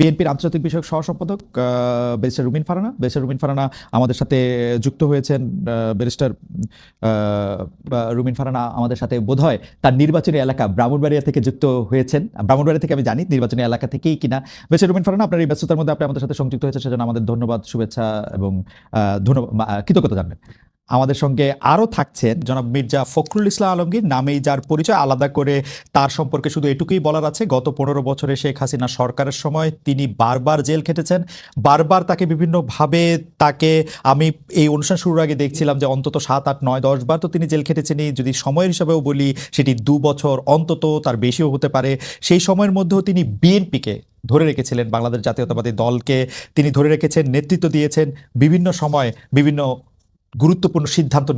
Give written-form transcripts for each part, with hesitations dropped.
বিএনপির আন্তর্জাতিক বিষয়ক সহসম্পাদক ব্যারিস্টার রুমিন ফারহানা আমাদের সাথে যুক্ত হয়েছেন। ব্যারিস্টার রুমিন ফারহানা আমাদের সাথে বোধহয় তার নির্বাচনী এলাকা ব্রাহ্মণবাড়িয়া থেকে যুক্ত হয়েছেন। ব্রাহ্মণবাড়িয়া থেকে আমি জানি, নির্বাচনী এলাকা থেকেই কিনা। ব্যারিস্টার রুমিন ফারহানা, আপনার এই ব্যস্ততার মধ্যে আপনি আমাদের সাথে সংযুক্ত হয়েছেন, সেজন্য আমাদের ধন্যবাদ, শুভেচ্ছা এবং কৃতজ্ঞতা জানবেন। আমাদের সঙ্গে আরও থাকছেন জনাব মির্জা ফখরুল ইসলাম আলমগীর, নামেই যার পরিচয়। আলাদা করে তার সম্পর্কে শুধু এটুকুই বলার আছে, গত 15 বছরে শেখ হাসিনা সরকারের সময় তিনি বারবার জেল খেটেছেন। বারবার তাকে বিভিন্নভাবে আমি এই অনুষ্ঠান শুরুর আগে দেখছিলাম যে অন্তত 7, 8, 9, 10 বার তো তিনি জেল খেটেছেনই। যদি সময়ের হিসাবেও বলি সেটি 2 বছর, অন্তত তার বেশিও হতে পারে। সেই সময়ের মধ্যেও তিনি বিএনপিকে ধরে রেখেছিলেন, বাংলাদেশ জাতীয়তাবাদী দলকে তিনি ধরে রেখেছেন, নেতৃত্ব দিয়েছেন, বিভিন্ন সময় বিভিন্ন গুরুত্বপূর্ণ সিদ্ধান্ত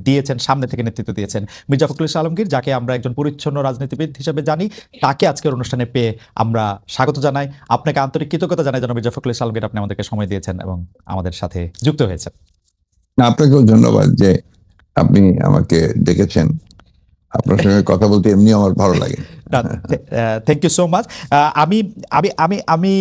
দিয়েছেন, সামনে থেকে নেতৃত্ব দিয়েছেন। মির্জা ফখরুল ইসলাম আলমগীর, যাকে আমরা একজন পরিচ্ছন্ন রাজনীতিবিদ হিসেবে জানি, তাকে আজকের অনুষ্ঠানে পেয়ে আমরা স্বাগত জানাই। আপনাকে আন্তরিক কৃতজ্ঞতা জানাই যেন মির্জা ফখরুল ইসলাম আলমগীর, আপনি আমাদেরকে সময় দিয়েছেন এবং আমাদের সাথে যুক্ত হয়েছেন। আপনাকেও ধন্যবাদ যে আপনি আমাকে ডেকেছেন। আপনার সঙ্গে কথা বলতে এমনি আমার ভালো লাগে। Thank you so much. আমি আমি আমি আমি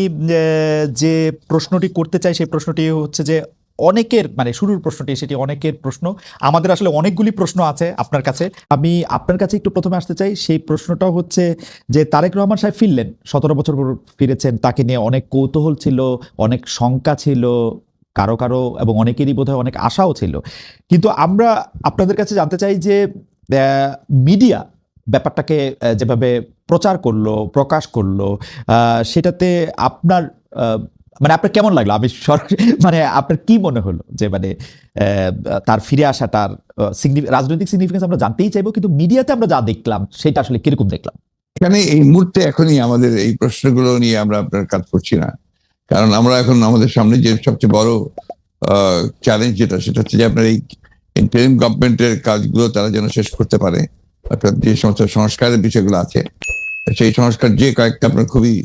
যে প্রশ্নটি করতে চাই সেই প্রশ্নটি হচ্ছে যে অনেকের, মানে শুরুর প্রশ্নটি সেটি অনেকের প্রশ্ন। আমাদের আসলে অনেকগুলি প্রশ্ন আছে আপনার কাছে। আমি আপনার কাছে একটু প্রথমে আসতে চাই। সেই প্রশ্নটাও হচ্ছে যে তারেক রহমান সাহেব ফিরলেন, 17 বছর পর ফিরেছেন। তাকে নিয়ে অনেক কৌতূহল ছিল, অনেক শঙ্কা ছিল কারো কারো, এবং অনেকেরই বোধহয় অনেক আশাও ছিল। কিন্তু আমরা আপনাদের কাছে জানতে চাই যে মিডিয়া ব্যাপারটাকে যেভাবে প্রচার করলো, প্রকাশ করলো, সেটাতে আপনার আপনার কেমন লাগলো? আমি মানে আপনার কি মনে হলো যে তার ফিরে আসাটার রাজনৈতিক সিগনিফিকেন্স আমরা জানতেই চাইবো, কিন্তু মিডিয়াতে আমরা যা দেখলাম সেটা আসলে কিরকম দেখলাম? এখানে এই মুহূর্তে এখনই আমাদের এই প্রশ্নগুলো নিয়ে আমরা আপনার কাজ করছি না, কারণ আমরা এখন আমাদের সামনে যে সবচেয়ে বড় চ্যালেঞ্জ সেটা হচ্ছে যে আপনার এই ইন্টারিম গভর্নমেন্টের কাজগুলো তারা যেন শেষ করতে পারে, অর্থাৎ যে সমস্ত সংস্কারের বিষয়গুলো আছে সেই সংস্কার যে কয়েকটা আপনার খুবই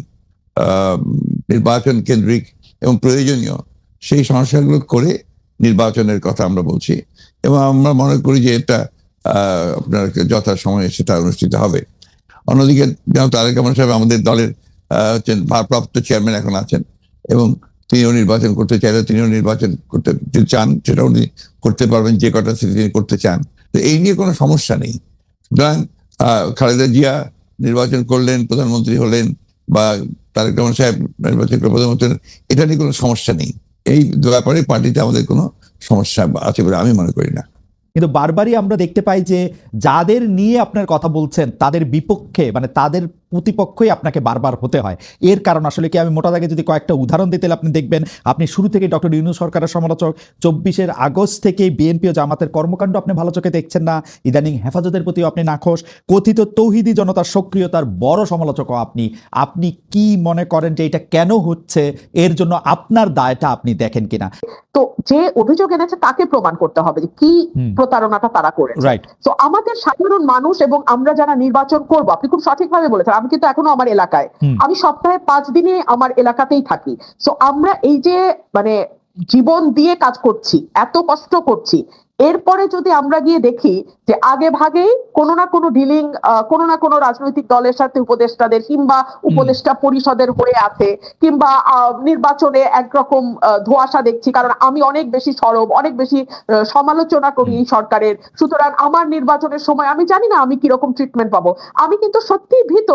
নির্বাচন কেন্দ্রিক এবং প্রয়োজনীয়, সেই সংস্কারগুলো করে নির্বাচনের কথা আমরা বলছি, এবং আমরা মনে করি যে এটা আপনার যথাসময়ে সেটা অনুষ্ঠিত হবে। অন্যদিকে যেন তারেক রহমান সাহেব আমাদের দলের ভারপ্রাপ্ত চেয়ারম্যান এখন আছেন, এবং তিনিও নির্বাচন করতে চাইলে তিনিও নির্বাচন করতে চান, সেটা উনি করতে পারবেন যে কটা তিনি করতে চান। তো এই নিয়ে কোনো সমস্যা নেই। সুতরাং খালেদা জিয়া নির্বাচন করলেন, প্রধানমন্ত্রী হলেন, বা তারেক রহমান সাহেব নির্বাচন করে প্রধানমন্ত্রী, এটা নিয়ে কোনো সমস্যা নেই। এই ব্যাপারে পার্টিতে আমাদের কোনো সমস্যা আছে বলে আমি মনে করি না। কিন্তু বারবারই আমরা দেখতে পাই যে যাদের নিয়ে আপনার কথা বলছেন তাদের বিপক্ষে, তাদের প্রতিপক্ষই আপনাকে বারবার হতে হয়। এর কারণ আসলে কি? আমি মোটা দাগে যদি কয়েকটা উদাহরণ দিতে, আপনি দেখবেন আপনি শুরু থেকে ডক্টর ইউনূস সরকারের সমালোচক, 24 আগস্ট থেকে বিএনপি ও জামাতের কর্মকাণ্ড আপনি ভালো চোখে দেখছেন না, ইদানিং হেফাজতের প্রতিও আপনি নাখোশ, কথিত তৌহিদি জনতার সক্রিয়তার বড় সমালোচকও আপনি। আপনি কি মনে করেন যে এটা কেন হচ্ছে? এর জন্য আপনার দায়টা আপনি দেখেন কিনা? তো যে অভিযোগ এনেছে তাকে প্রমাণ করতে হবে যে কি প্রতারণাটা তারা করেছে। তো আমাদের সাধারণ মানুষ এবং আমরা যারা নির্বাচন করব, আপনি খুব সঠিকভাবে বলেছেন, আমি কিন্তু এখনো আমার এলাকায়, আমি সপ্তাহে 5 দিনে আমার এলাকাতেই থাকি। তো আমরা এই যে জীবন দিয়ে কাজ করছি, এত কষ্ট করছি, এরপরে যদি আমরা গিয়ে দেখি যে আগে ভাগেই কোনো না কোনো ডিলিং কোনো না কোনো রাজনৈতিক দলের সাথে উপদেষ্টাদের কিংবা উপদেষ্টা পরিষদের হয়ে আছে, কিংবা নির্বাচনে একরকম ধোঁয়াশা দেখছি, কারণ আমি অনেক বেশি সরব, অনেক বেশি সমালোচনা করি এই সরকারের। সুতরাং আমার নির্বাচনের সময় আমি জানি না আমি কিরকম ট্রিটমেন্ট পাবো। আমি কিন্তু সত্যিই ভীত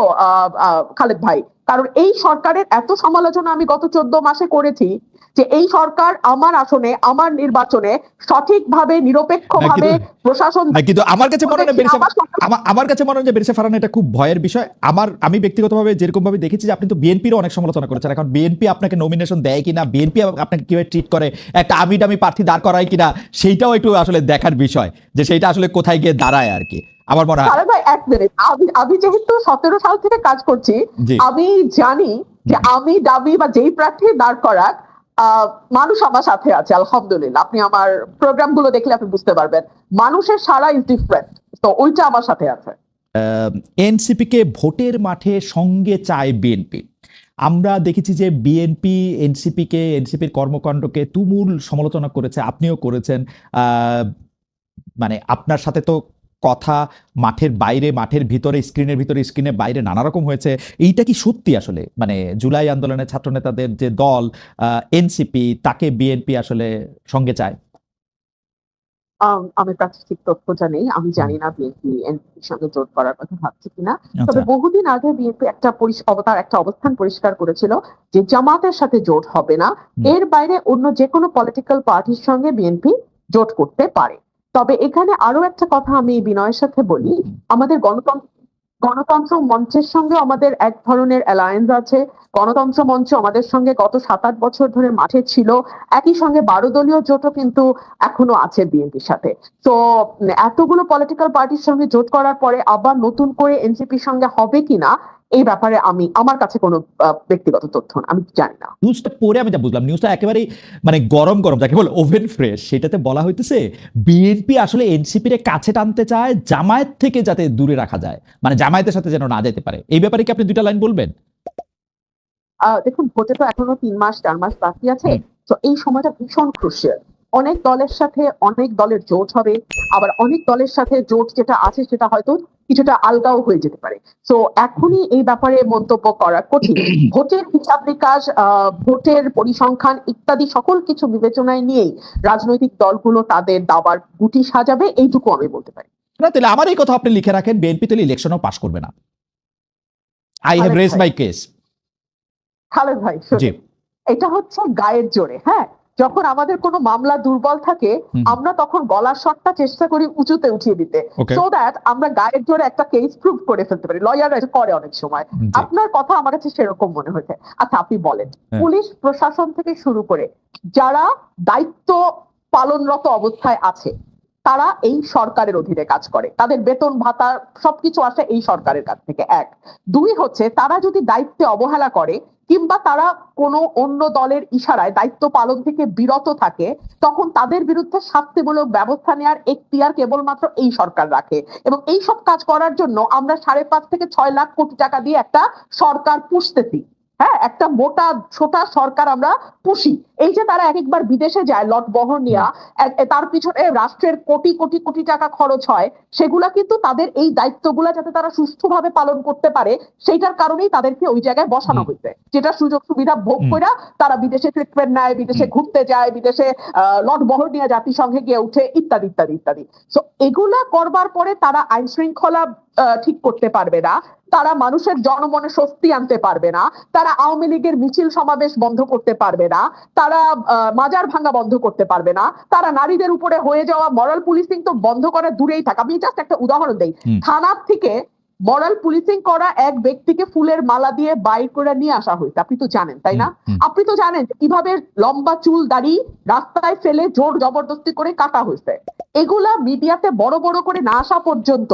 খালেদ ভাই, কারণ এই সরকারের এত সমালোচনা আমি গত 14 মাসে করেছি যে এই সরকার আমার আসনে, আমার নির্বাচনে সঠিকভাবে নিরপেক্ষভাবে প্রশাসন। কিন্তু আমার কাছে মনে হয় ব্যারিস্টার ফারহানা এটা খুব ভয়ের বিষয়। আমি ব্যক্তিগতভাবে যেরকম ভাবে দেখেছি যে আপনি তো বিএনপির অনেক সমালোচনা করেছেন, এখন বিএনপি আপনাকে নমিনেশন দেয় কিনা, বিএনপি আপনাকে কিভাবে ট্রিট করে, একটা আমি প্রার্থী দাঁড় করায় কিনা, সেইটাও একটু আসলে দেখার বিষয় যে সেইটা আসলে কোথায় গিয়ে দাঁড়ায় আর কি। আমার মনে হয় এক মিনিট, আমি যেহেতু 17 সাল থেকে কাজ করছি, আমি জানি যে আমি দাবি বা যেই প্রার্থী দাঁড় করাক মানুষ আমার সাথে আছে আলহামদুলিল্লাহ। আপনি আমার প্রোগ্রাম গুলো দেখলে আপনি বুঝতে পারবেন মানুষের সারা ইজ ডিফারেন্ট, তো ওইটা আমার সাথে আছে। এনসিপি কে ভোটের মাঠে সঙ্গে চায় বিএনপি। আমরা দেখেছি যে বিএনপি এনসিপির কর্মকাণ্ডকে তুমুল সমালোচনা করেছে, আপনিও করেছেন। আপনার সাথে তো কথা মাঠের বাইরে, মাঠের ভিতরে, স্ক্রিনের ভিতরে, স্ক্রিনের বাইরে নানা রকম হয়েছে। এইটা কি সত্যি আসলে? মানে জুলাই আন্দোলনের ছাত্র নেতাদের যে দল এনসিপি, তাকে বিএনপি আসলে সঙ্গে চায়? আমি প্রাথমিক তথ্য জানি, আমি জানি না বিএনপি এনসিপির সঙ্গে জোট করার কথা ভাবছে কিনা। তবে আচ্ছা। বহুদিন আগে বিএনপি একটা অবস্থান পরিষ্কার করেছিল যে জামাতের সাথে জোট হবে না, এর বাইরে অন্য যে কোনো পলিটিক্যাল পার্টির সঙ্গে বিএনপি জোট করতে পারে। তবে এখানে আরো একটা কথা আমি বিনয়ের সাথে বলি, আমাদের গণতন্ত্র মঞ্চের সঙ্গে আমাদের এক ধরনের অ্যালায়েন্স আছে। গণতন্ত্র মঞ্চ আমাদের সঙ্গে গত 7-8 বছর ধরে মাঠে ছিল, একই সঙ্গে 12 দলীয় জোটও কিন্তু এখনো আছে বিএনপির সাথে। তো এতগুলো পলিটিক্যাল পার্টির সঙ্গে জোট করার পরে আবার নতুন করে এনসিপির সঙ্গে হবে কিনা, এই ব্যাপারে আমার কাছে কোনো ব্যক্তিগত তথ্য আমি জানি না। নিউজটা পড়ে আমি যা বুঝলাম, নিউজটা একেবারেই মানে গরম গরম, যাকে বলে ওভেন ফ্রেশ, সেটাতে বলা হইতেছে বিএনপি আসলে এনসিপির কাছে টানতে চায় জামায়াত থেকে যাতে দূরে রাখা যায়, মানে জামায়াতের সাথে যেন না যেতে পারে। এই ব্যাপারে কি আপনি 2টা লাইন বলবেন? দেখুন, ভোটে তো এখনো 3-4 মাস বাকি আছে। তো এই সময়টা ভীষণ ক্রুশিয়াল। অনেক দলের সাথে অনেক দলের জোট হবে, আবার অনেক দলের সাথে জোট যেটা আছে সেটা হয়তো কিছুটা আলগাও হয়ে যেতে পারে। তো এখনই এই ব্যাপারে মন্তব্য করা কঠিন। ভোটের হিসাব নিকাশ, ভোটের পরিসংখ্যান ইত্যাদি সকল কিছু বিবেচনায় নিয়েই রাজনৈতিক দলগুলো তাদের দাবার গুটি সাজাবে, এইটুকু আমি বলতে পারি। না, তাহলে আমার এই কথা আপনি লিখে রাখেন, বিএনপি তাহলে ইলেকশনও পাস করবে না। I have raise my case. Khaled ভাই, জি। এটা হচ্ছে গায়ের জোরে। হ্যাঁ, যখন আমাদের কোনো মামলা দুর্বল থাকে আমরা তখন গলার স্বরটা চেষ্টা করি উঁচুতে উঠিয়ে দিতে, সো দ্যাট আমরা গায়ের জোরে একটা কেস প্রুভ করে ফেলতে পারি। লয়াররা এটা করে অনেক সময়। আপনার কথা আমার কাছে সেরকম মনে হয়েছে। আচ্ছা, আপনি বলেন, পুলিশ প্রশাসন থেকে শুরু করে যারা দায়িত্ব পালনরত অবস্থায় আছে তারা এই সরকারের অধীনে কাজ করে, তাদের বেতন ভাতা সবকিছু আসে এই সরকারের কাছ থেকে। 1, 2 হচ্ছে তারা যদি দায়িত্বে অবহেলা করে কিংবা তারা কোনো অন্য দলের ইশারায় দায়িত্ব পালন থেকে বিরত থাকে, তখন তাদের বিরুদ্ধে শাস্তিমূলক ব্যবস্থা নেওয়ার এখতিয়ার কেবলমাত্র এই সরকার রাখে। এবং এই সব কাজ করার জন্য আমরা 5.5 থেকে 6 লাখ কোটি টাকা দিয়ে একটা সরকার পুষতেছি। হ্যাঁ, একটা মোটা ছোটা সরকার আমরা পুষি। এই যে তারা একবার বিদেশে যায় লট বহর নিয়া, তার পিছনে রাষ্ট্রের কোটি কোটি কোটি টাকা খরচ হয়, সেগুলা কিন্তু তাদের এই দায়িত্বগুলা যাতে তারা সুষ্ঠুভাবে পালন করতে পারে সেইটার কারণেই তাদেরকে ওই জায়গায় বসানো হয়েছে। যেটা সুযোগ সুবিধা ভোগ করে তারা বিদেশে ট্রিটমেন্ট নেয়, বিদেশে ঘুরতে যায়, বিদেশে লট বহর নিয়ে জাতিসংঘে গিয়ে উঠে, ইত্যাদি ইত্যাদি ইত্যাদি। তো এগুলা করবার পরে তারা আইন শৃঙ্খলা ঠিক করতে পারবে না, তারা মানুষের জনমনে স্বস্তি আনতে পারবে না, তারা আওয়ামী লীগের মিছিল সমাবেশ বন্ধ করতে পারবে না, তারা মাজার ভাঙা বন্ধ করতে পারবে না, তারা নারীদের উপরে হয়ে যাওয়া মরাল পুলিশিং তো বন্ধ করে দূরেই থাক। আমি জাস্ট একটা উদাহরণ দেই, থানার থেকে মরাল পুলিশিং করা এক ব্যক্তিকে ফুলের মালা দিয়ে বাইর করে নিয়ে আসা হয়েছে, আপনি তো জানেন তাই না? আপনি তো জানেন কিভাবে লম্বা চুল দাড়ি রাস্তায় ফেলে জোর জবরদস্তি করে কাটা হয়েছে। এগুলা মিডিয়াতে বড় বড় করে না আসা পর্যন্ত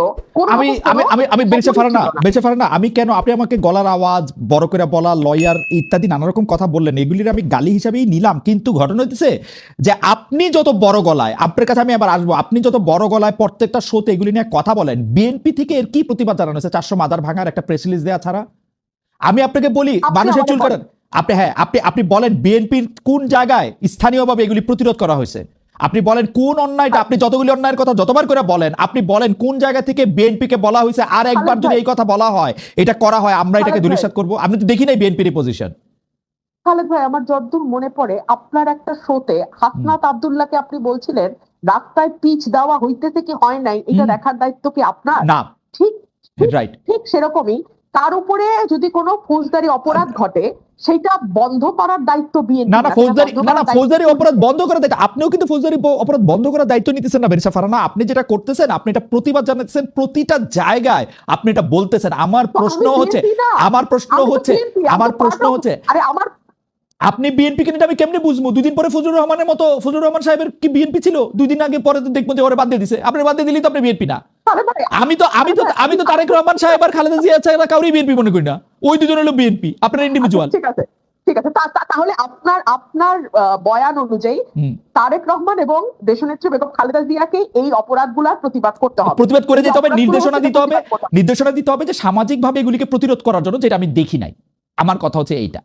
আমি বেঁচে ফারানা, আমি কেন, আপনি আমাকে গলার আওয়াজ বড় করে বলা, লয়ার ইত্যাদি নানা রকম কথা বললেন, এগুলির আমি গালি হিসাবেই নিলাম। কিন্তু ঘটনা হইতেছে যে আপনি যত বড় গলায়, আপনার কাছে আমি আবার আসবো, আপনি যত বড় গলায় প্রত্যেকটা শোতে এগুলি নিয়ে কথা বলেন, বিএনপি থেকে এর কি প্রতিবাদ জানানো হয়েছে? 400 মাদার ভাঙার একটা প্রেস রিলিজ দেওয়া ছাড়া। আমি আপনাকে বলি, মানুষের চুল কাটান, আপনি বলেন বিএনপির কোন জায়গায় স্থানীয়ভাবে এগুলি প্রতিরোধ করা হয়েছে? আপনি বলেন কোন অন্যায়টা, আপনি যতগুলি অন্যায়ের কথা যতবার করে বলেন, আপনি বলেন কোন জায়গা থেকে বিএনপি কে বলা হয়েছে আর একবার যদি এই কথা বলা হয়, এটা করা হয়, আমরা এটাকে ধূলিসাৎ করব? আপনি তো দেখি নাই বিএনপির পজিশন। খালেদ ভাই, আমার যতদূর মনে পড়ে আপনার একটা শোতে হাসনাত আব্দুল্লাহকে আপনি বলছিলেন রাস্তায় পিচ দেওয়া হইতেছে কি হয় নাই এটা দেখার দায়িত্ব কি আপনার? না, ঠিক রাইট, ঠিক সেরকমই তার উপরে যদি কোনো ফৌজদারি অপরাধ ঘটে সেটা বন্ধ করার দায়িত্ব বিএনপি। ফৌজদারি অপরাধ বন্ধ করার দায়িত্ব আপনিও কিন্তু ফৌজদারি অপরাধ বন্ধ করার দায়িত্ব নিতেছেন না বেরিসা ফারানা। আপনি যেটা করতেছেন, আপনি এটা প্রতিবাদ জানাচ্ছেন প্রতিটা জায়গায়, আপনি এটা বলতেছেন। আমার প্রশ্ন হচ্ছে আরে আমার আপনি বিএনপি কিনে আমি কেমনে বুঝবো? 2 দিন পরে ফজলুর রহমানের মতো, ফজলুর রহমান সাহেবের কি বিএনপি ছিল? 2 দিন আগে পরে দেখবো যে ওরা বাদ দিয়ে দিছে। আপনি বাদ দিয়ে দিলেই তো আপনি বিএনপি না। আমি তো তারেক রহমান সাহেব আর খালেদা জিয়া ছাড়া কাউরই বিএনপি মনে করি না। ওই দুজন হলো বিএনপি, আপনার ইন্ডিভিজুয়াল। ঠিক আছে তাহলে আপনার বয়ান অনুযায়ী তারেক রহমান এবং দেশনেত্রী বেগম খালেদা জিয়াকে এই অপরাধগুলোর প্রতিবাদ করতে হবে, প্রতিবাদ করে যেতে হবে, নির্দেশনা দিতে হবে যে সামাজিকভাবে এগুলিকে প্রতিরোধ করার জন্য, যেটা আমি দেখি নাই। আমার কথা হচ্ছে এইটা।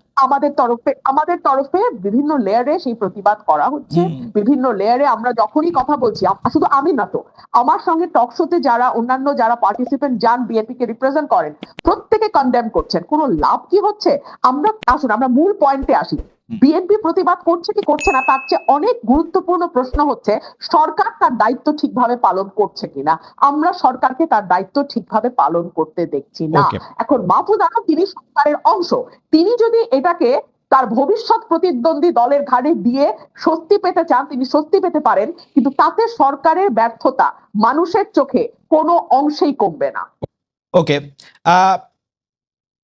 আমাদের তরফে বিভিন্ন লেয়ারে সেই প্রতিবাদ করা হচ্ছে। বিভিন্ন লেয়ারে আমরা যখনই কথা বলছি, শুধু আমি না তো, আমার সঙ্গে টক শোতে যারা অন্যান্য যারা পার্টিসিপেন্ট যান বিএনপি কে রিপ্রেজেন্ট করেন, প্রত্যেকে কন্ডেম করছেন। কোনো লাভ কি হচ্ছে? আমরা মূল পয়েন্টে আসি। বিএনপি প্রতিবাদ করছে কি করছে না, তার চেয়ে অনেক গুরুত্বপূর্ণ প্রশ্ন হচ্ছে সরকার তার দায়িত্ব ঠিকভাবে পালন করছে কিনা। আমরা সরকারকে তার দায়িত্ব ঠিকভাবে পালন করতে দেখছি না। এখন মাহফুজ আলম তিনি সরকারের অংশ, তিনি যদি এটাকে তার ভবিষ্যৎ প্রতিদ্বন্দ্বী দলের ঘাড়ে দিয়ে স্বস্তি পেতে চান, তিনি স্বস্তি পেতে পারেন, কিন্তু তাতে সরকারের ব্যর্থতা মানুষের চোখে কোনো অংশেই কমবে না। ওকে,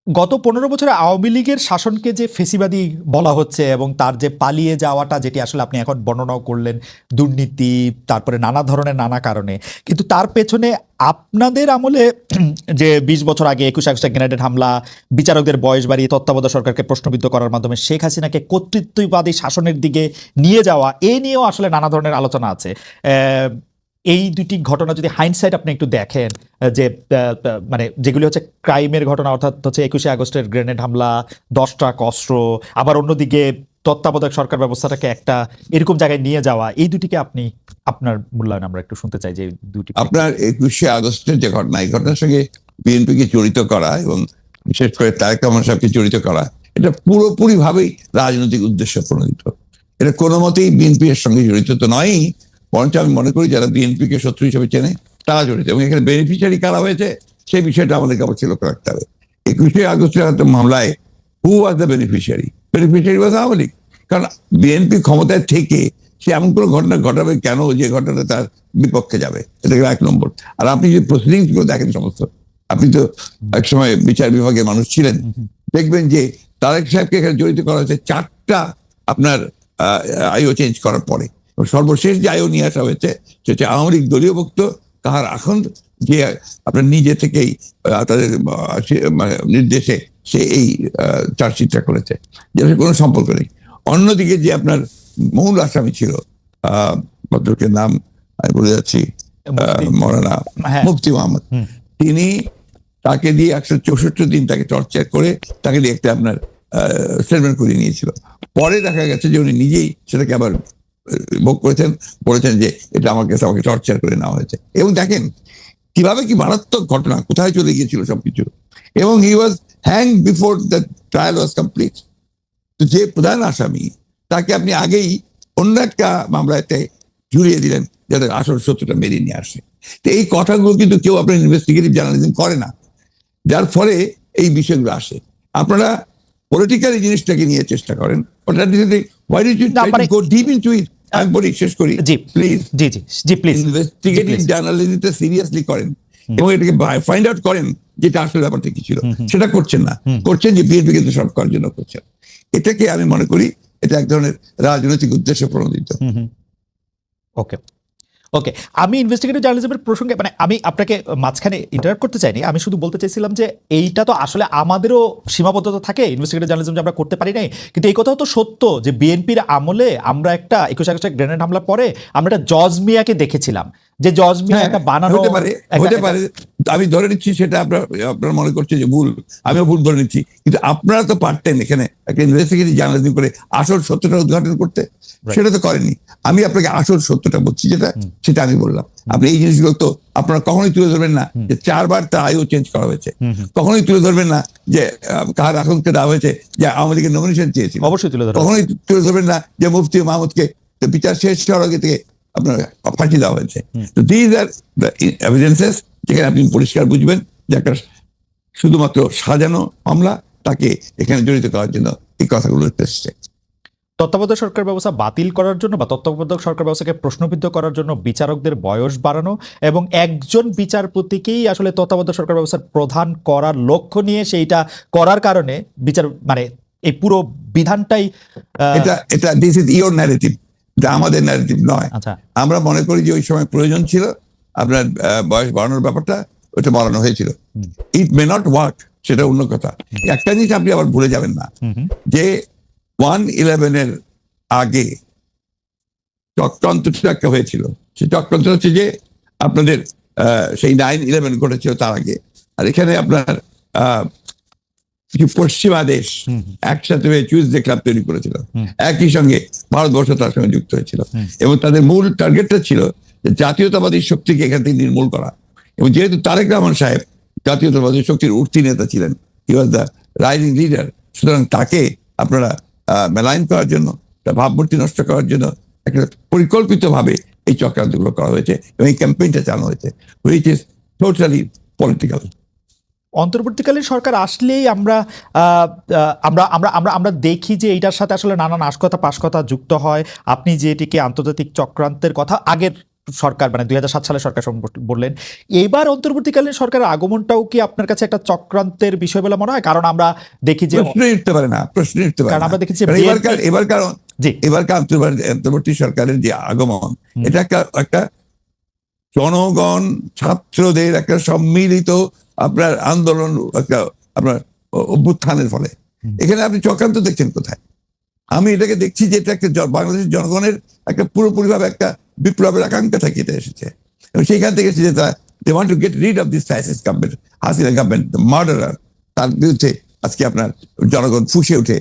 গত 15 বছরে আওয়ামী লীগের শাসনকে যে ফেসিবাদী বলা হচ্ছে এবং তার যে পালিয়ে যাওয়াটা, যেটি আসলে আপনি এখন বর্ণনাও করলেন, দুর্নীতি, তারপরে নানা ধরনের নানা কারণে, কিন্তু তার পেছনে আপনাদের আমলে যে 20 বছর আগে 21 আগস্টে গ্রেনেড হামলা, বিচারকদের বয়স বাড়িয়ে তত্ত্বাবধায়ক সরকারকে প্রশ্নবিদ্ধ করার মাধ্যমে শেখ হাসিনাকে কর্তৃত্ববাদী শাসনের দিকে নিয়ে যাওয়া, এ নিয়েও আসলে নানা ধরনের আলোচনা আছে। এই দুটি ঘটনা যদি হাইন্ডসাইট আপনি একটু দেখেন, যে মানে যেগুলি হচ্ছে ক্রাইমের ঘটনা, অর্থাৎ হচ্ছে 21 আগস্টের গ্রেনেড হামলা, 10 ট্রাক অস্ত্র, আবার অন্যদিকে তত্ত্বাবধায়ক সরকার ব্যবস্থাটাকে একটা এরকম জায়গায় নিয়ে যাওয়া, এই দুটিকে আপনি আপনার মূল্যায়ন আমরা একটু শুনতে চাই। যে দুটি আপনার 21 আগস্টের যে ঘটনা, এই ঘটনার সঙ্গে বিএনপিকে জড়িত করা এবং বিশেষ করে তারেক রহমান সাহেবকে জড়িত করা, এটা পুরোপুরি ভাবেই রাজনৈতিক উদ্দেশ্য প্রণোদিত। এটা কোনো মতেই বিএনপি এর সঙ্গে জড়িত তো নয়, বরঞ্চ আমি মনে করি যারা বিএনপি কে শত্রু হিসেবে চেনে তারা জড়িত। এবং এখানে বেনিফিশিয়ারি কারা হয়েছে সেই বিষয়টা আমাদেরকে আবার লক্ষ্য রাখতে হবে। 21 আগস্টের মামলায় who was the beneficiary? Beneficiary was Awami League. কারণ বিএনপি ক্ষমতায় থেকে সে এমন কোনো ঘটনা ঘটাবে কেন যে ঘটনাটা তার বিপক্ষে যাবে? এটা 1 নম্বর। আর আপনি যদি প্রসিডিংস গুলো দেখেন সমস্ত, আপনি তো একসময় বিচার বিভাগের মানুষ ছিলেন, দেখবেন যে তারেক সাহেবকে এখানে জড়িত করা হয়েছে 4টা আপনার আইও চেঞ্জ করার পরে। সর্বশেষ যে আইও নিয়ে আসা হয়েছে সেটা আওয়ামী লীগ দলীয় ভুক্ত কাহার এখন যে আপনার নিজে থেকেই তাদের নির্দেশে সে এই চার্জশিটটা করেছে, যেটা কোনো সম্পর্ক নেই। অন্যদিকে যে আপনার মূল আসামি ছিল, ভদ্রলোকের নাম আমি বলে যাচ্ছি, মৌলানা মুফতি মোহাম্মদ, তিনি তাকে দিয়ে 164 দিন তাকে টর্চার করে তাকে দিয়ে একটা আপনার স্টেটমেন্ট করে নিয়েছিল। পরে দেখা গেছে যে উনি নিজেই সেটাকে আবার ভোগ করেছেন, বলেছেন যে এটা আমার কাছে আমাকে টর্চার করে নেওয়া হয়েছে। এবং দেখেন কিভাবে কি মারাত্মক ঘটনা, কোথায় চলে গিয়েছিল সবকিছু। এবং he was hang before the trial was complete. তো যে প্রধান আসামি তাকে আপনি আগেই অন্য একটা মামলাতে ঝুলিয়ে দিলেন যাতে আসল সত্যটা বেরিয়ে নিয়ে আসে। তো এই কথাগুলো কিন্তু কেউ আপনার ইনভেস্টিগেটিভ জার্নালিজম করে না, যার ফলে এই বিষয়গুলো আসে। আপনারা পলিটিক্যাল জিনিসটাকে নিয়ে চেষ্টা করেন, আমি বলি শেষ করি প্লিজ, ইনভেস্টিগেটিভ জার্নালিজমটা সিরিয়াসলি করেন এবং এটাকে ফাইন্ড আউট করেন যেটা আসলে ব্যাপারটা কি ছিল। সেটা করছেন না, করছেন যে বিএনপি কিন্তু সব করার জন্য করছেন। এটাকে আমি মনে করি এটা এক ধরনের রাজনৈতিক উদ্দেশ্য প্রণোদিত। ওকে ওকে, আমি ইনভেস্টিগেটিভ জার্নালিজমের প্রসঙ্গে মানে আমি আপনাকে মাঝখানে ইন্টারাপ্ট করতে চাইনি, আমি শুধু বলতে চাইছিলাম যে এইটা তো আসলে আমাদেরও সীমাবদ্ধতা থাকে ইনভেস্টিগেটিভ জার্নালিজম যে আমরা করতে পারি নাই, কিন্তু এই কথাও তো সত্য যে বিএনপির আমলে আমরা একটা 21 আগস্টের গ্রেনেড হামলার পরে আমরা একটা জজ মিয়াকে দেখেছিলাম, যে জজ মিয়া একটা বানানো হতে পারে। আমি ধরে নিচ্ছি সেটা আপনারা মনে করছেন যে ভুল, আমিও ভুল ধরে নিচ্ছি, কিন্তু আপনারা তো পারতেন এখানে একটা ইনভেস্টিগেটিভ জার্নালিজম করে আসল সত্যটা উদ্ঘাটন করতে, সেটা তো করেনি। আমি আপনাকে আসল সত্যটা বলছি যেটা, সেটা আমি বললাম। আপনি এই জিনিসগুলো তো আপনারা কখনোই তুলে ধরবেন না যে 4 বার তার আইও চেঞ্জ করা হয়েছে, কখনোই তুলে ধরবেন না যে কাহার আকাঙ্ক্ষা দেওয়া হয়েছে যে আওয়ামী লীগের নমিনেশন চেয়েছিল, অবশ্যই তুলে ধরবেন, কখনোই তুলে ধরবেন না যে মুফতি মাহমুদকে বিচার শেষ হওয়ার আগে থেকে আপনার ফাঁসি দেওয়া হয়েছে। তো দিস আর দ্য এভিডেন্সেস, যেখানে আপনি পরিষ্কার বুঝবেন যে একটা শুধুমাত্র সাজানো মামলা, তাকে এখানে জড়িত করার জন্য এই কথাগুলো এসেছে। তত্ত্বাবধায়ক সরকার ব্যবস্থা বাতিল করার জন্য বা তত্ত্বাবধায়ক সরকার ব্যবস্থাকে প্রশ্নবিদ্ধ করার জন্য বিচারকদের বয়স বাড়ানো এবং একজন বিচারপতিকেই আসলে তত্ত্বাবধায়ক সরকার ব্যবস্থার প্রধান করার লক্ষ্য নিয়ে সেইটা করার কারণে বিচার মানে এই পুরো বিধানটাই এটা দিস ইজ ইওর ন্যারেটিভ, এটা আমাদের ন্যারেটিভ নয়। আমরা মনে করি যে ওই সময় প্রয়োজন ছিল আপনার বয়স বাড়ানোর ব্যাপারটা, ওটা বাড়ানো হয়েছিল। ইট মে নট ওয়ার্ক, সেটা অন্য কথা। একটা জিনিস আপনি আবার ভুলে যাবেন না যে 1/11 আগে চক্রান্তটা একটা হয়েছিল। সেই চক্রান্ত হচ্ছে যে আপনাদের সেই 9/11 ঘটেছিল তার আগে। আর এখানে আপনার কিছু পশ্চিমা দেশ একসাথে হয়ে চুইজডে ক্লাব তৈরি করেছিল, একই সঙ্গে ভারতবর্ষ তার সঙ্গে যুক্ত হয়েছিল, এবং তাদের মূল টার্গেটটা ছিল যে জাতীয়তাবাদী শক্তিকে এখান থেকে নির্মূল করা। এবং যেহেতু তারেক রহমান সাহেব জাতীয়তাবাদী শক্তির উঠতি নেতা ছিলেন, হি ওয়াজ দ্য রাইজিং লিডার, সুতরাং তাকে আপনারা মেলাইন করার জন্য, তার ভাবমূর্তি নষ্ট করার জন্য একটা পরিকল্পিতভাবে এই চক্রান্তগুলো করা হয়েছে এবং এই ক্যাম্পেইনটা চালানো হয়েছে, হুইচ ইজ টোটালি পলিটিক্যাল। অন্তর্বর্তীকালীন সরকার আসলেই আমরা আমরা আমরা আমরা আমরা দেখি যে এইটার সাথে আসলে নানান আশকতা পাশকতা যুক্ত হয়। আপনি যেটিকে আন্তর্জাতিক চক্রান্তের কথা আগের সরকার মানে 2007 সালের সরকার বললেন, এবার অন্তর্বর্তীকালীন সরকারের আগমনটাও কি আপনার কাছে একটা চক্রান্তের বিষয় বলে মনে হয়? কারণ আমরা দেখি যে প্রশ্নই উঠতে পারে না, প্রশ্নই উঠতে পারে না। কারণ আমরা দেখি যে এবারকার অন্তর্বর্তী সরকারের যে আগমন, এটা একটা জনগণ ছাত্রদের একটা সম্মিলিত আপনার আন্দোলন, একটা আপনার অভ্যুত্থানের ফলে। এখানে আপনি চক্রান্ত দেখছেন কোথায়? আমি এটাকে দেখছি যে এটা একটা বাংলাদেশের জনগণের একটা পুরোপুরিভাবে একটা বিপ্লবের আকাঙ্ক্ষা থেকে এটা এসেছে, এবং সেইখান থেকে এসেছে they want to get rid of this fascist government, Hasina government, the murderer, তার বিরুদ্ধে আজকে আপনার জনগণ ফুঁসে উঠে।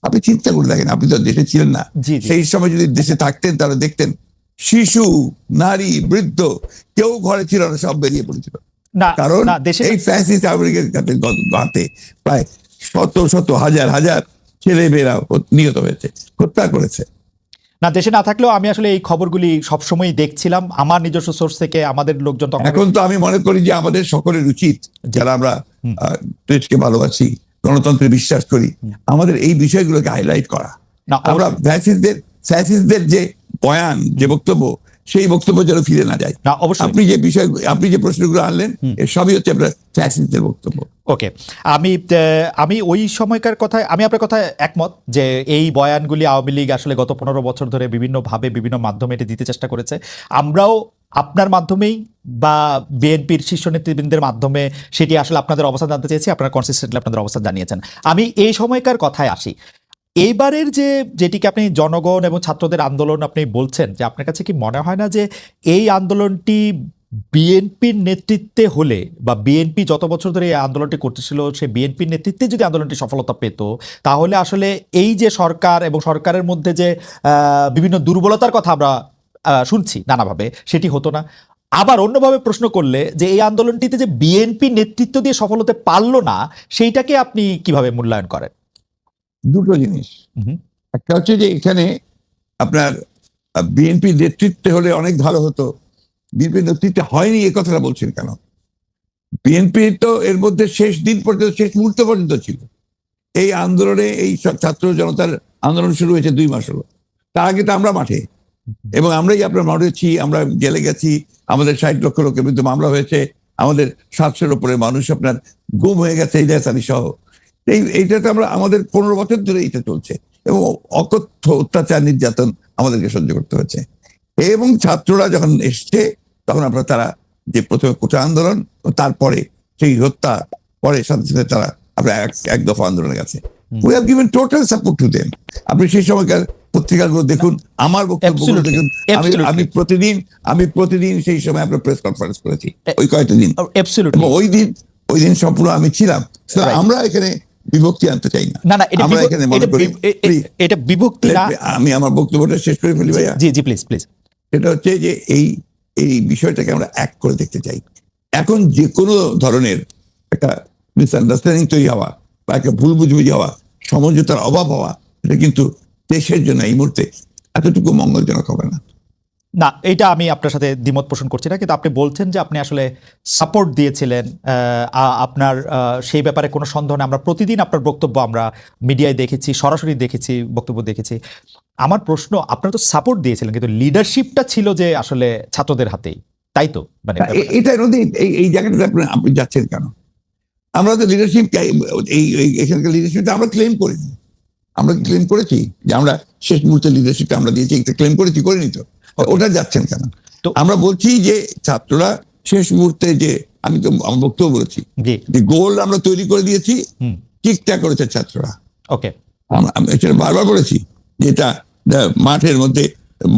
আপনি চিন্তা করে দেখেন, আপনি তো দেশে ছিলেন না, সেই সময় যদি দেশে থাকতেন তাহলে দেখতেন শিশু, নারী, বৃদ্ধ কেউ ঘরে ছিল না, সব বেরিয়ে পড়েছিল। কারণ এই ফ্যাসিস্ট আমেরিকার হাতে প্রায় শত শত হাজার হাজার ছেলে মেয়েরা নিহত হয়েছে, হত্যা করেছে। না, দেশে না থাকলেও আমি আসলে এই খবরগুলি সবসময় দেখছিলাম আমার নিজস্ব সোর্স থেকে। আমাদের লোকজন এখন তো আমি মনে করি যে আমাদের সকলের উচিত, যারা আমরা দেশকে ভালোবাসি, গণতন্ত্রে বিশ্বাস করি, আমাদের এই বিষয়গুলোকে হাইলাইট করা। আমরা ফ্যাসিস্টদের যে বয়ান, যে বক্তব্য, সেই বক্তব্য যেন ফিরে না যায়। আপনি যে প্রশ্নগুলো আনলেন, এর সবই হচ্ছে আপনার ফ্যাসিস্টদের বক্তব্য। ওকে, আমি ওই সময়কার কথায় আমি আপনার কথায় একমত যে এই বয়ানগুলি আওয়ামী লীগ আসলে গত 15 বছর ধরে বিভিন্নভাবে বিভিন্ন মাধ্যমে এটি দিতে চেষ্টা করেছে। আমরাও আপনার মাধ্যমেই বা বিএনপির শীর্ষ নেতৃবৃন্দের মাধ্যমে সেটি আসলে আপনাদের অবস্থান জানতে চেয়েছি, আপনারা কনসিস্টেন্টলি আপনাদের অবস্থান জানিয়েছেন। আমি এই সময়কার কথায় আসি। এইবারের যেটিকে আপনি জনগণ এবং ছাত্রদের আন্দোলন আপনি বলছেন, যে আপনার কাছে কি মনে হয় না যে এই আন্দোলনটি বিএনপির নেতৃত্বে হলে, বা বিএনপি যত বছর ধরে এই আন্দোলনটি করতেছিল সে বিএনপির নেতৃত্বে যদি আন্দোলনটি সফলতা পেত, তাহলে আসলে এই যে সরকার এবং সরকারের মধ্যে যে বিভিন্ন দুর্বলতার কথা আমরা শুনছি নানাভাবে, সেটি হতো না? আবার অন্যভাবে প্রশ্ন করলে, যে এই আন্দোলনটিতে যে বিএনপি নেতৃত্ব দিয়ে সফল হতে পারলো না, সেইটাকে আপনি কিভাবে মূল্যায়ন করেন? দুটো জিনিস। একটা হচ্ছে যে এখানে আপনার বিএনপি নেতৃত্বে হলে অনেক ভালো হতো, বিএনপি নেতৃত্বে হয়নি এ কথাটা বলছেন কেন? বিএনপি তো এর মধ্যে শেষ দিন পর্যন্ত, শেষ মুহূর্ত পর্যন্ত ছিল এই আন্দোলনে। এই ছাত্র জনতার আন্দোলন শুরু হয়েছে 2 মাস হলো, তার আগে তো আমরা মাঠে, এবং আমরাই আপনার মাঠেছি, আমরা জেলে গেছি, আমাদের 60 লক্ষ লোকের বিরুদ্ধে মামলা হয়েছে, আমাদের 700-এর উপরে মানুষ আপনার গুম হয়ে গেছে ইলিয়াস আলী সহ। এইটাতে আমরা আমাদের 15 বছর ধরে এটা চলছে, এবং অকথ্য অত্যাচার নির্যাতন আমাদেরকে সহ্য করতে হয়েছে। এবং ছাত্ররা যখন এসছে, তখন আপনার তারা যে প্রথমে কোটা আন্দোলন, তারপরে সেই হত্যা, পরে সাথে সাথে তারা আপনার এক দফা আন্দোলনে গেছে। We have given total support to them. আপনি সেই সময়কার পত্রিকাগুলো দেখুন, আমার বক্তব্যগুলো দেখুন। আমি প্রতিদিন সেই সময় আপনার প্রেস কনফারেন্স করেছি ওই কয়েকটা দিন, এবং ওই দিন সম্পূর্ণ আমি ছিলাম। আমরা এখানে বিভক্তি আনতে চাই না। আমরা এখানে মনে করি এটা বিভক্তি না। আমি আমার বক্তব্যটা শেষ করে ফেলি ভাইয়া। জি প্লিজ। এটা হচ্ছে যে এই বিষয়টাকে আমরা এক করে দেখতে চাই। এখন যে কোনো ধরনের একটা মিসআন্ডারস্ট্যান্ডিং তৈরি হওয়া বা একটা ভুল বুঝবুঝি হওয়া, সমঝোতার অভাব হওয়া, এটা কিন্তু দেশের জন্য এই মুহূর্তে এতটুকু মঙ্গলজনক হবে না। না, এটা আমি আপনার সাথে দ্বিমত পোষণ করছি না, কিন্তু আপনি বলছেন যে আপনি আসলে সাপোর্ট দিয়েছিলেন। আপনার সেই ব্যাপারে কোনো সন্দেহ নেই। আমরা প্রতিদিন আপনার বক্তব্য আমরা মিডিয়ায় দেখেছি, সরাসরি দেখেছি, বক্তব্য দেখেছি। আমার প্রশ্ন, আপনারা তো সাপোর্ট দিয়েছিলেন, কিন্তু লিডারশিপটা ছিল যে আসলে ছাত্রদের হাতেই, তাই তো? মানে এটা এই জায়গাটাতে আপনি যাচ্ছেন কেন? আমরা তো লিডারশিপ, এখানকার লিডারশিপটা আমরা ক্লেম করিনি। আমরা ক্লেম করেছি যে আমরা শেষ মুহূর্তে লিডারশিপটা আমরা দিয়েছি, একটা ক্লেম করিনি তো। ওটা যাচ্ছেন কেন? আমরা বলছি যে ছাত্ররা শেষ মুহূর্তে, যে আমি তো আমার বক্তব্য বলেছি যে গোল আমরা তৈরি করে দিয়েছি, কিকটা করেছে ছাত্ররা। ওকে, আমি বারবার বলেছি যে এটা মাঠের মধ্যে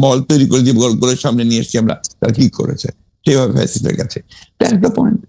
বল তৈরি করে দিয়ে গোলের সামনে নিয়ে এসেছি আমরা, তারা কি করেছে সেভাবে ফ্যাসিস্টের কাছে। একটা পয়েন্ট